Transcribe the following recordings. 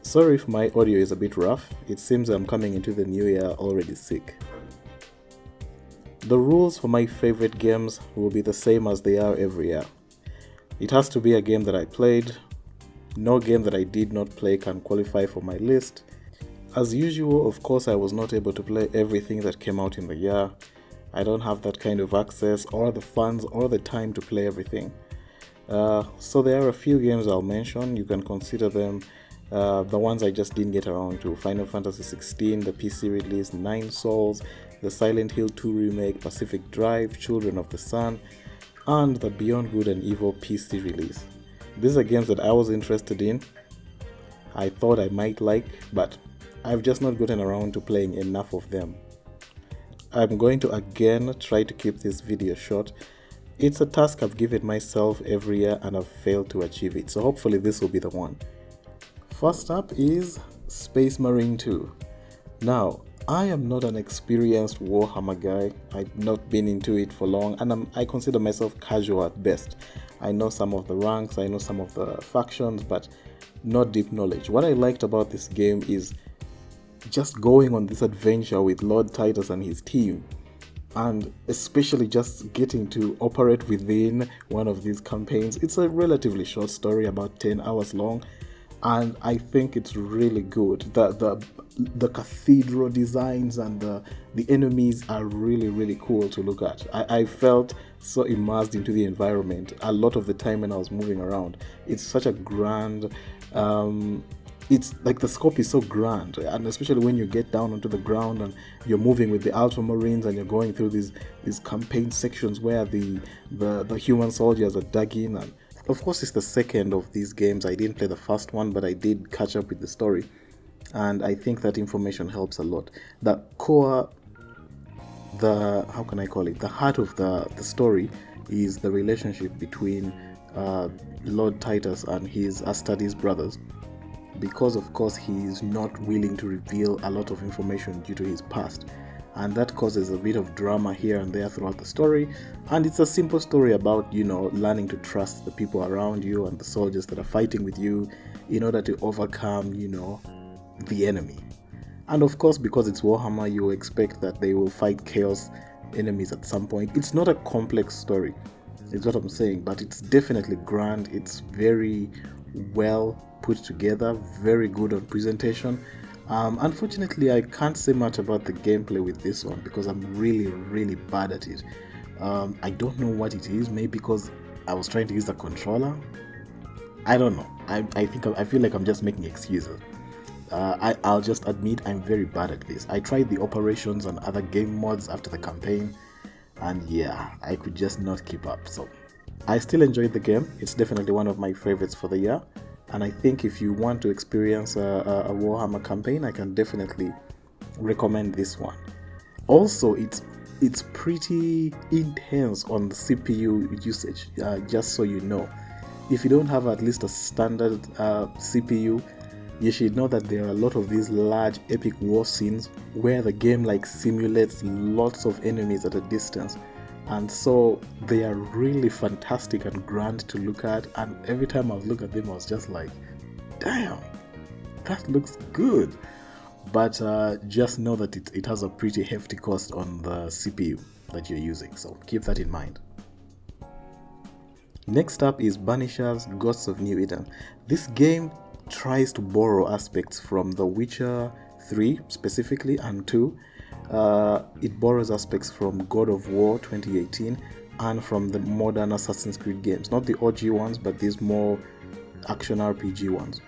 Sorry if my audio is a bit rough, it seems I'm coming into the new year already sick. The rules for my favorite games will be the same as they are every year. It has to be a game that I played. No game that I did not play can qualify for my list. As usual, of course, I was not able to play everything that came out in the year. I don't have that kind of access or the funds or the time to play everything. So there are a few games I'll mention. You can consider them the ones I just didn't get around to: Final Fantasy 16, the PC release, Nine Souls, the Silent Hill 2 remake, Pacific Drive, Children of the Sun, and the Beyond Good and Evil PC release. These are games that I was interested in, I thought I might like, but I've just not gotten around to playing enough of them. I'm going to again try to keep this video short. It's a task I've given myself every year and I've failed to achieve it, so hopefully this will be the one. First up is Space Marine 2. Now, I am not an experienced Warhammer guy. I've not been into it for long, and I consider myself casual at best. I know some of the ranks, I know some of the factions, but not deep knowledge. What I liked about this game is just going on this adventure with Lord Titus and his team, and especially just getting to operate within one of these campaigns. It's a relatively short story, about 10 hours long, and I think it's really good. The cathedral designs and the enemies are really cool to look at. I felt so immersed into the environment a lot of the time when I was moving around. It's such a grand it's like the scope is so grand, and especially when you get down onto the ground and you're moving with the Ultramarines and you're going through these campaign sections where the human soldiers are dug in. And of course, it's the second of these games. I didn't play the first one, but I did catch up with the story, and I think that information helps a lot. The core, the heart of the story is the relationship between Lord Titus and his Astartes brothers, because of course he is not willing to reveal a lot of information due to his past, and that causes a bit of drama here and there throughout the story. And it's a simple story about, learning to trust the people around you and the soldiers that are fighting with you in order to overcome, the enemy. And of course, because it's Warhammer, you expect that they will fight chaos enemies at some point. It's not a complex story, is what I'm saying, but it's definitely grand. It's very well put together, very good on presentation. Unfortunately, I can't say much about the gameplay with this one because I'm really bad at it. I don't know what it is. Maybe because I was trying to use the controller. I don't know. I feel like I'm just making excuses. I'll just admit I'm very bad at this. I tried the operations and other game mods after the campaign, and yeah, I could just not keep up. So I still enjoyed the game. It's definitely one of my favorites for the year, and I think if you want to experience a Warhammer campaign, I can definitely recommend this one. Also, it's pretty intense on the CPU usage, just so you know. If you don't have at least a standard CPU, you should know that there are a lot of these large epic war scenes where the game simulates lots of enemies at a distance, and so they are really fantastic and grand to look at. And every time I look at them, I was just like, damn, that looks good. But just know that it has a pretty hefty cost on the CPU that you're using, so keep that in mind. Next up is Banisher's Ghosts of New Eden. This game tries to borrow aspects from The Witcher 3 specifically and 2. It borrows aspects from God of War 2018 and from the modern Assassin's Creed games, not the OG ones, but these more action RPG ones.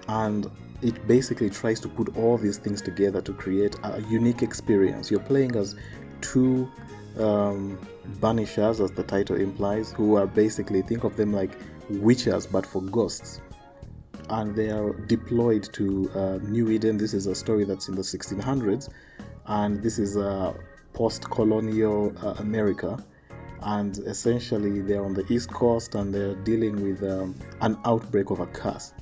And it basically tries to put all these things together to create a unique experience. You're playing as two Banishers, as the title implies, who are basically, think of them like witchers but for ghosts, and they are deployed to New Eden. This is a story that's in the 1600s, and this is post-colonial America, and essentially they're on the East Coast and they're dealing with an outbreak of a curse.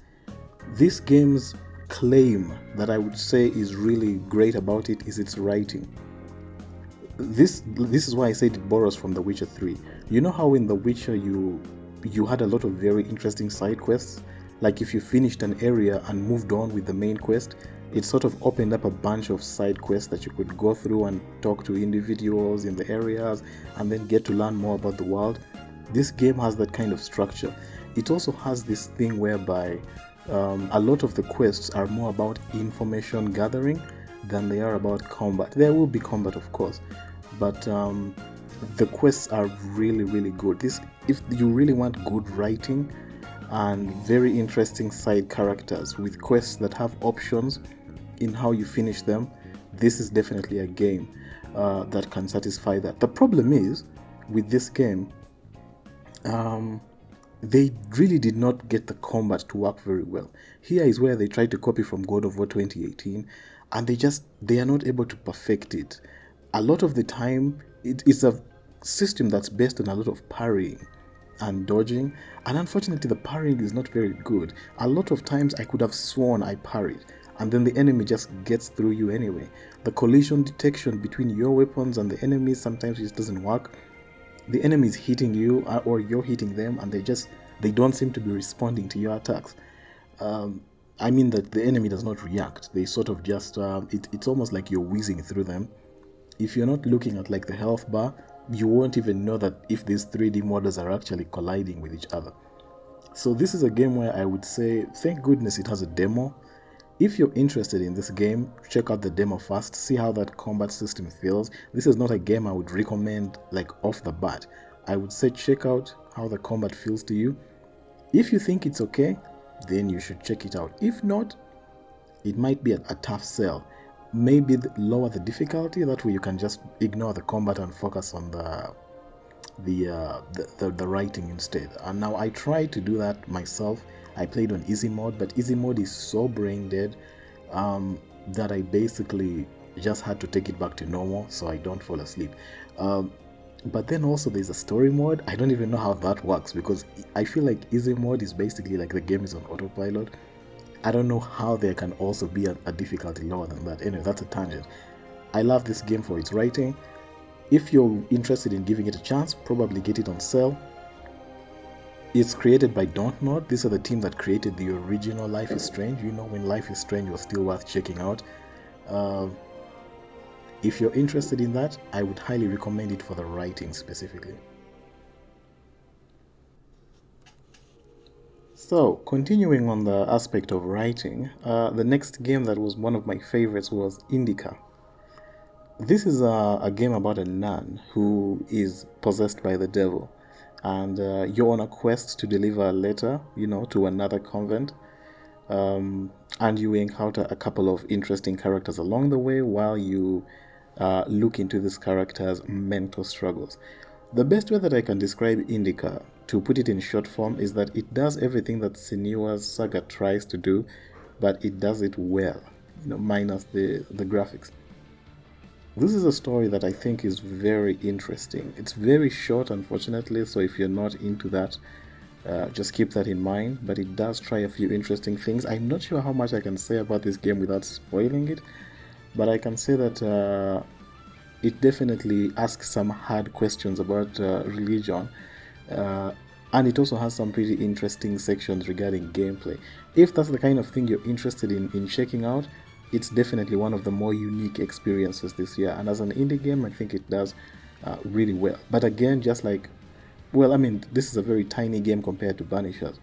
This game's claim that I would say is really great about it is its writing. This is why I said it borrows from The Witcher 3. You know how in The Witcher you had a lot of very interesting side quests, Like if you finished an area and moved on with the main quest, it sort of opened up a bunch of side quests that you could go through and talk to individuals in the areas and then get to learn more about the world. This game has that kind of structure. It also has this thing whereby a lot of the quests are more about information gathering than they are about combat. There will be combat, of course, but the quests are really, really good. If you really want good writing and very interesting side characters with quests that have options in how you finish them, this is definitely a game that can satisfy that. The problem is with this game, they really did not get the combat to work very well. Here is where they tried to copy from God of War 2018, and they are not able to perfect it. A lot of the time, it is a system that's based on a lot of parrying and dodging, and unfortunately the parrying is not very good. A lot of times I could have sworn I parried, and then the enemy just gets through you anyway. The collision detection between your weapons and the enemies sometimes just doesn't work. The enemy is hitting you or you're hitting them, and they don't seem to be responding to your attacks. I mean that the enemy does not react. They sort of just it's almost like you're whizzing through them. If you're not looking at like the health bar, you won't even know that if these 3D models are actually colliding with each other. So this is a game where I would say thank goodness it has a demo. If you're interested in this game, check out the demo first, see how that combat system feels. This is not a game I would recommend like off the bat. I would say check out how the combat feels to you. If you think it's okay, then you should check it out. If not, it might be a tough sell. Maybe lower the difficulty, that way you can just ignore the combat and focus on the writing instead. And now I tried to do that myself. I played on easy mode, but easy mode is so brain dead that I basically just had to take it back to normal so I don't fall asleep. But then also there's a story mode. I don't even know how that works, because I feel like easy mode is basically like the game is on autopilot. I don't know how there can also be a difficulty lower than that. Anyway, that's a tangent. I love this game for its writing. If you're interested in giving it a chance, probably get it on sale. It's created by Dontnod. These are the team that created the original Life is Strange. You know, when Life is Strange was still worth checking out. If you're interested in that, I would highly recommend it for the writing specifically. So, continuing on the aspect of writing, the next game that was one of my favorites was Indica. This is a game about a nun who is possessed by the devil, and you're on a quest to deliver a letter, to another convent, and you encounter a couple of interesting characters along the way while you look into this character's mental struggles. The best way that I can describe Indica, to put it in short form, is that it does everything that Senua's Saga tries to do, but it does it well, minus the graphics. This is a story that I think is very interesting. It's very short, unfortunately, so if you're not into that, just keep that in mind, but it does try a few interesting things. I'm not sure how much I can say about this game without spoiling it, but I can say that it definitely asks some hard questions about religion, and it also has some pretty interesting sections regarding gameplay. If that's the kind of thing you're interested in checking out, it's definitely one of the more unique experiences this year, and as an indie game I think it does really well. But again, just like, this is a very tiny game compared to Banishers.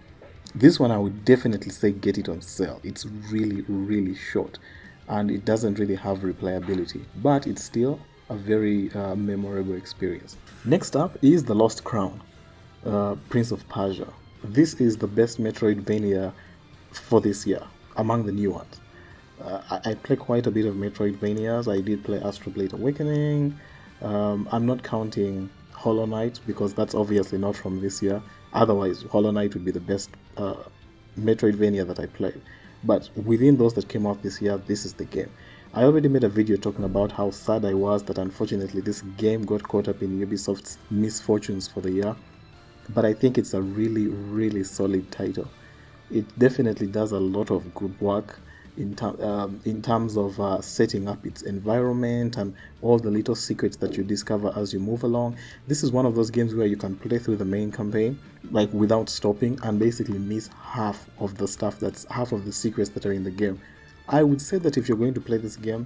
This one I would definitely say get it on sale. It's really, really short, and it doesn't really have replayability, but it's still a very memorable experience. Next up is The Lost Crown, Prince of Persia. This is the best Metroidvania for this year, among the new ones. I play quite a bit of Metroidvanias. I did play Astral Blade Awakening. I'm not counting Hollow Knight, because that's obviously not from this year. Otherwise, Hollow Knight would be the best Metroidvania that I played. But within those that came out this year, this is the game. I already made a video talking about how sad I was that unfortunately this game got caught up in Ubisoft's misfortunes for the year. But I think it's a really, really solid title. It definitely does a lot of good work. in terms of setting up its environment and all the little secrets that you discover as you move along. This is one of those games where you can play through the main campaign like without stopping and basically miss half of the secrets that are in the game. I would say that if you're going to play this game,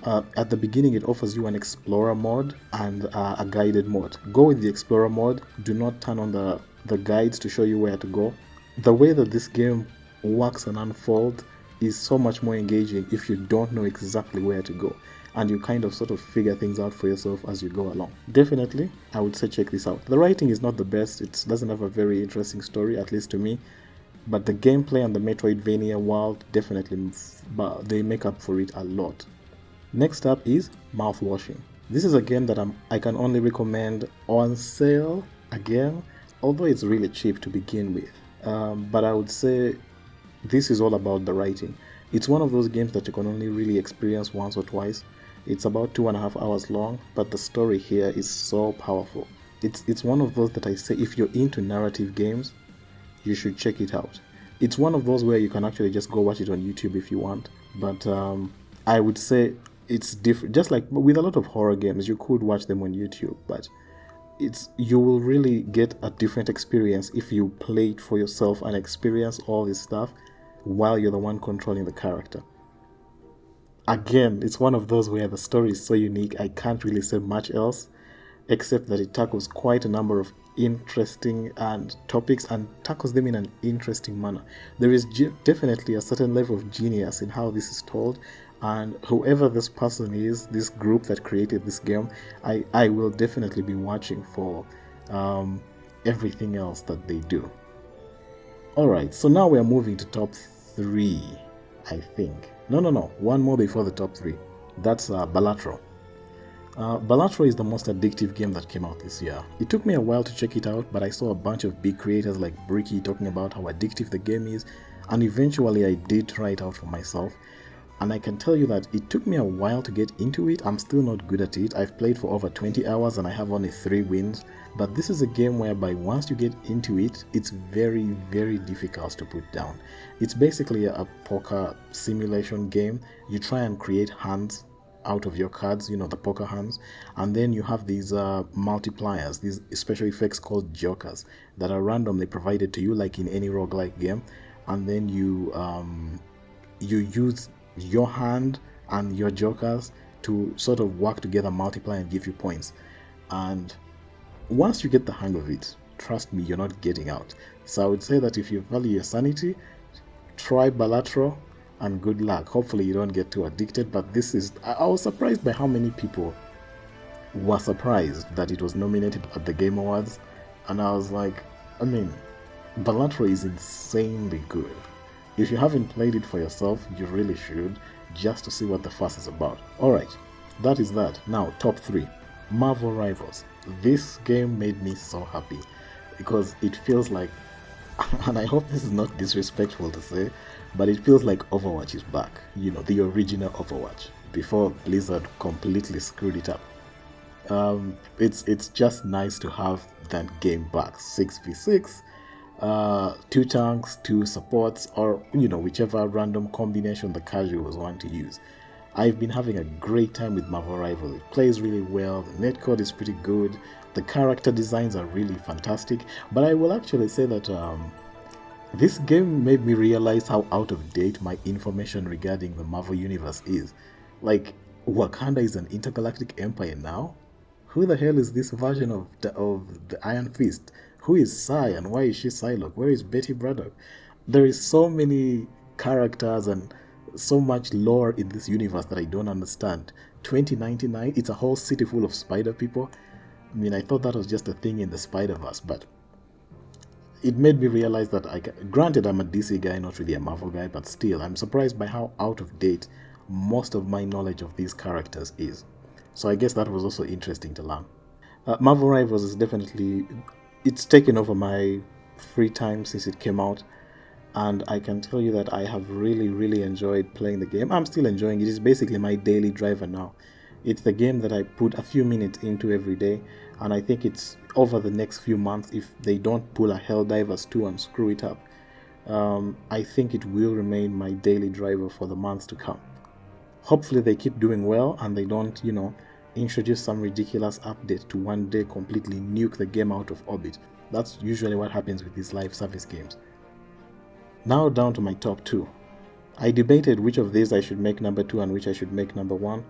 at the beginning it offers you an explorer mode and a guided mode. Go with the explorer mode. Do not turn on the guides to show you where to go. The way that this game works and unfolds is so much more engaging if you don't know exactly where to go and you kind of sort of figure things out for yourself as you go along. Definitely, I would say check this out. The writing is not the best. It doesn't have a very interesting story, at least to me, but the gameplay and the Metroidvania world definitely they make up for it a lot. Next up is Mouthwashing. This is a game that I can only recommend on sale again, although it's really cheap to begin with. But I would say this is all about the writing. It's one of those games that you can only really experience once or twice. It's about 2.5 hours long, but the story here is so powerful. It's one of those that I say if you're into narrative games, you should check it out. It's one of those where you can actually just go watch it on YouTube if you want, but I would say it's different. Just like with a lot of horror games, you could watch them on YouTube, but you will really get a different experience if you play it for yourself and experience all this stuff while you're the one controlling the character. Again, it's one of those where the story is so unique, I can't really say much else except that it tackles quite a number of interesting and topics and tackles them in an interesting manner. There is definitely a certain level of genius in how this is told, and whoever this person is, this group that created this game, I will definitely be watching for everything else that they do. Alright, so now we are moving to top 3, I think. No, one more before the top 3. That's Balatro. Balatro is the most addictive game that came out this year. It took me a while to check it out, but I saw a bunch of big creators like Bricky talking about how addictive the game is, and eventually I did try it out for myself. And I can tell you that it took me a while to get into it. I'm still not good at it. I've played for over 20 hours and I have only 3 wins. But this is a game whereby once you get into it, it's very, very difficult to put down. It's basically a poker simulation game. You try and create hands out of your cards, the poker hands, and then you have these multipliers, these special effects called jokers that are randomly provided to you like in any roguelike game, and then you use your hand and your jokers to sort of work together, multiply and give you points. And once you get the hang of it, trust me, you're not getting out. So I would say that if you value your sanity, try Balatro and good luck. Hopefully you don't get too addicted, but I was surprised by how many people were surprised that it was nominated at the Game Awards, and I was like, Balatro is insanely good. If you haven't played it for yourself, you really should, just to see what the fuss is about. Alright, that is that. Now, top 3. Marvel Rivals. This game made me so happy because it feels like, and I hope this is not disrespectful to say, but it feels like Overwatch is back. The original Overwatch, before Blizzard completely screwed it up. It's just nice to have that game back. 6v6. 2 tanks, 2 supports, or whichever random combination the casuals want to use. I've been having a great time with Marvel Rivals. It plays really well, the netcode is pretty good, the character designs are really fantastic, but I will actually say that this game made me realize how out of date my information regarding the Marvel Universe is. Like, Wakanda is an intergalactic empire now? Who the hell is this version of the Iron Fist? Who is Sai and why is she Psylocke? Where is Betty Braddock? There is so many characters and so much lore in this universe that I don't understand. 2099, it's a whole city full of spider people. I thought that was just a thing in the Spider-Verse, but it made me realize that, granted I'm a DC guy, not really a Marvel guy, but still, I'm surprised by how out of date most of my knowledge of these characters is. So I guess that was also interesting to learn. Marvel Rivals is definitely... It's taken over my free time since it came out, and I can tell you that I have really, really enjoyed playing the game. I'm still enjoying it. It's basically my daily driver now. It's the game that I put a few minutes into every day, and I think it's over the next few months, if they don't pull a Helldivers 2 and screw it up, I think it will remain my daily driver for the months to come. Hopefully they keep doing well and they don't, introduce some ridiculous update to one day completely nuke the game out of orbit. That's usually what happens with these live service games. Now down to my top 2. I debated which of these I should make number 2 and which I should make number 1.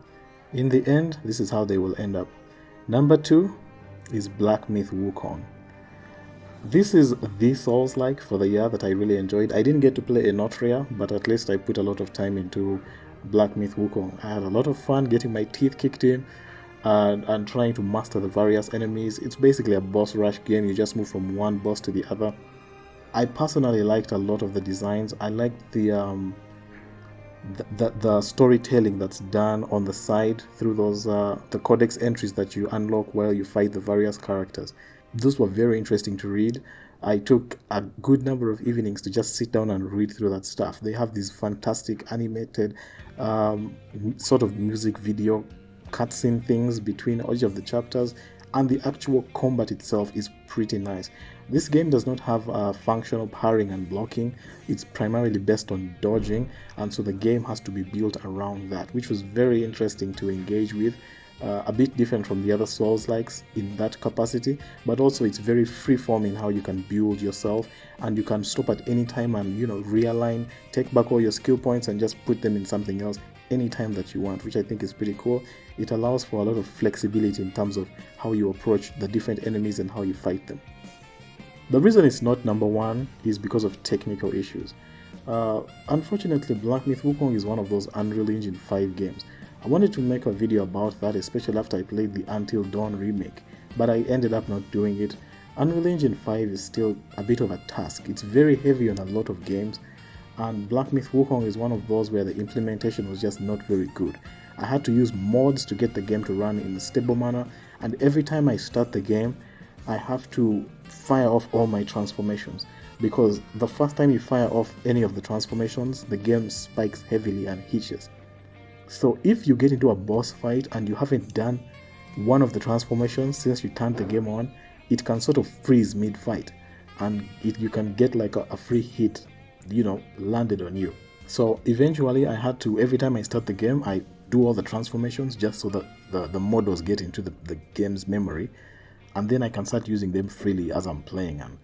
In the end, this is how they will end up. Number 2 is Black Myth Wukong. This is the Souls-like for the year that I really enjoyed. I didn't get to play Enotria, but at least I put a lot of time into Black Myth Wukong. I had a lot of fun getting my teeth kicked in and trying to master the various enemies. It's basically a boss rush game. You just move from one boss to the other. I personally liked a lot of the designs. I liked the storytelling that's done on the side through those the codex entries that you unlock while you fight the various characters. Those were very interesting to read. I took a good number of evenings to just sit down and read through that stuff. They have these fantastic animated sort of music video cutscene things between each of the chapters, and the actual combat itself is pretty nice. This game does not have functional parrying and blocking. It's primarily based on dodging, and so the game has to be built around that, which was very interesting to engage with. A bit different from the other Souls-likes in that capacity, but also it's very free-form in how you can build yourself, and you can stop at any time and realign, take back all your skill points and just put them in something else anytime that you want, which I think is pretty cool. It allows for a lot of flexibility in terms of how you approach the different enemies and how you fight them. The reason it's not number 1 is because of technical issues. Unfortunately, Black Myth Wukong is one of those Unreal Engine 5 games. I wanted to make a video about that, especially after I played the Until Dawn remake, but I ended up not doing it. Unreal Engine 5 is still a bit of a task. It's very heavy on a lot of games, and Black Myth Wukong is one of those where the implementation was just not very good. I had to use mods to get the game to run in a stable manner, and every time I start the game, I have to fire off all my transformations, because the first time you fire off any of the transformations, the game spikes heavily and hitches. So if you get into a boss fight and you haven't done one of the transformations since you turned the game on, it can sort of freeze mid-fight, and you can get like a free hit, landed on you. So eventually I had to, every time I start the game, I do all the transformations just so that the models get into the game's memory, and then I can start using them freely as I'm playing. And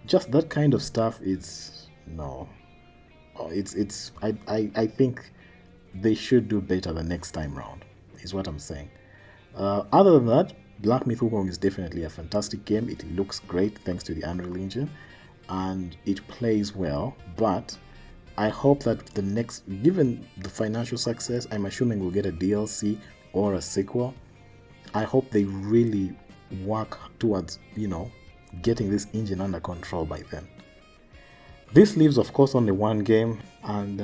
just that kind of stuff, I think they should do better the next time round, is what I'm saying. Other than that, Black Myth Wukong is definitely a fantastic game. It looks great thanks to the Unreal Engine, and it plays well, but I hope that given the financial success, I'm assuming we'll get a DLC or a sequel. I hope they really work towards, getting this engine under control by then. This leaves, of course, only one game, and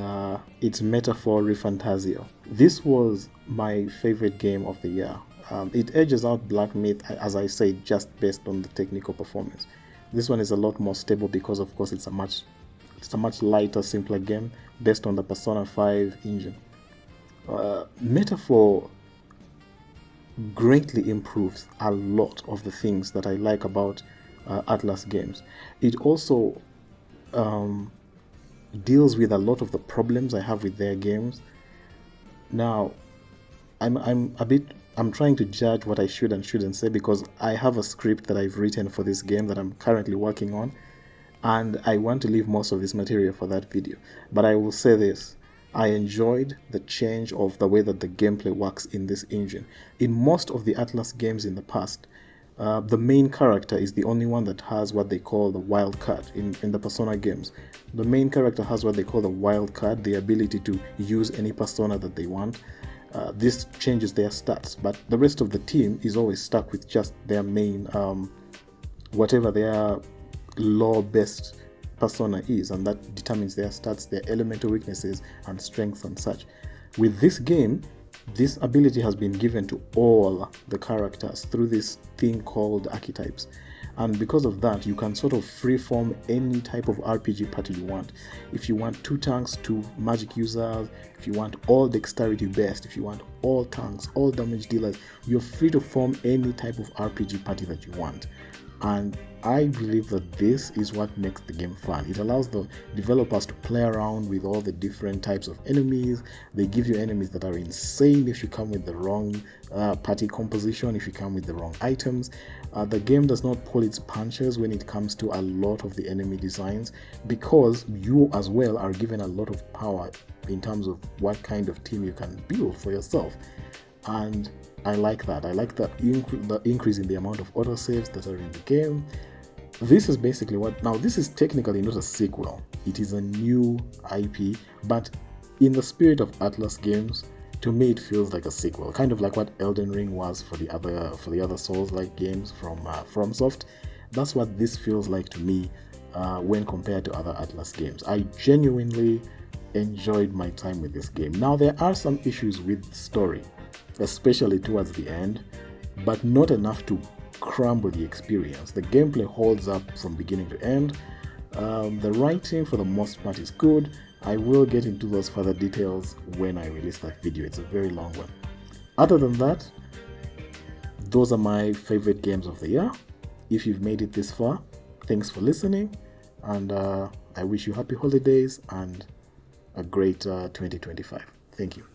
it's Metaphor ReFantazio. This was my favorite game of the year. It edges out Black Myth, as I say, just based on the technical performance. This one is a lot more stable because, of course, it's a much lighter, simpler game based on the Persona 5 engine. Metaphor greatly improves a lot of the things that I like about Atlas games. It also deals with a lot of the problems I have with their games. Now, I'm trying to judge what I should and shouldn't say, because I have a script that I've written for this game that I'm currently working on, and I want to leave most of this material for that video. But I will say this: I enjoyed the change of the way that the gameplay works in this engine. In most of the Atlas games in the past, the main character is the only one that has what they call the wild card. In the Persona games, the main character has what they call the wild card, the ability to use any persona that they want. This changes their stats, but the rest of the team is always stuck with just their main, whatever their law-based persona is, and that determines their stats, their elemental weaknesses and strengths and such. With this game, this ability has been given to all the characters through this thing called archetypes, and because of that, you can sort of freeform any type of RPG party you want. If you want 2 tanks, 2 magic users, if you want all dexterity based, if you want all tanks, all damage dealers, you're free to form any type of RPG party that you want. And I believe that this is what makes the game fun. It allows the developers to play around with all the different types of enemies. They give you enemies that are insane if you come with the wrong party composition, if you come with the wrong items. The game does not pull its punches when it comes to a lot of the enemy designs, because you as well are given a lot of power in terms of what kind of team you can build for yourself. And I like that. I like the increase in the amount of autosaves that are in the game. This is basically what... Now, this is technically not a sequel. It is a new IP, but in the spirit of Atlas games, to me it feels like a sequel, kind of like what Elden Ring was for the other Souls-like games from FromSoft. That's what this feels like to me when compared to other Atlas games. I genuinely enjoyed my time with this game. Now, there are some issues with the story, especially towards the end, but not enough to crumble the experience. The gameplay holds up from beginning to end. The writing for the most part is good. I will get into those further details when I release that video. It's a very long one. Other than that, those are my favorite games of the year. If you've made it this far, thanks for listening, and I wish you happy holidays and a great 2025. Thank you.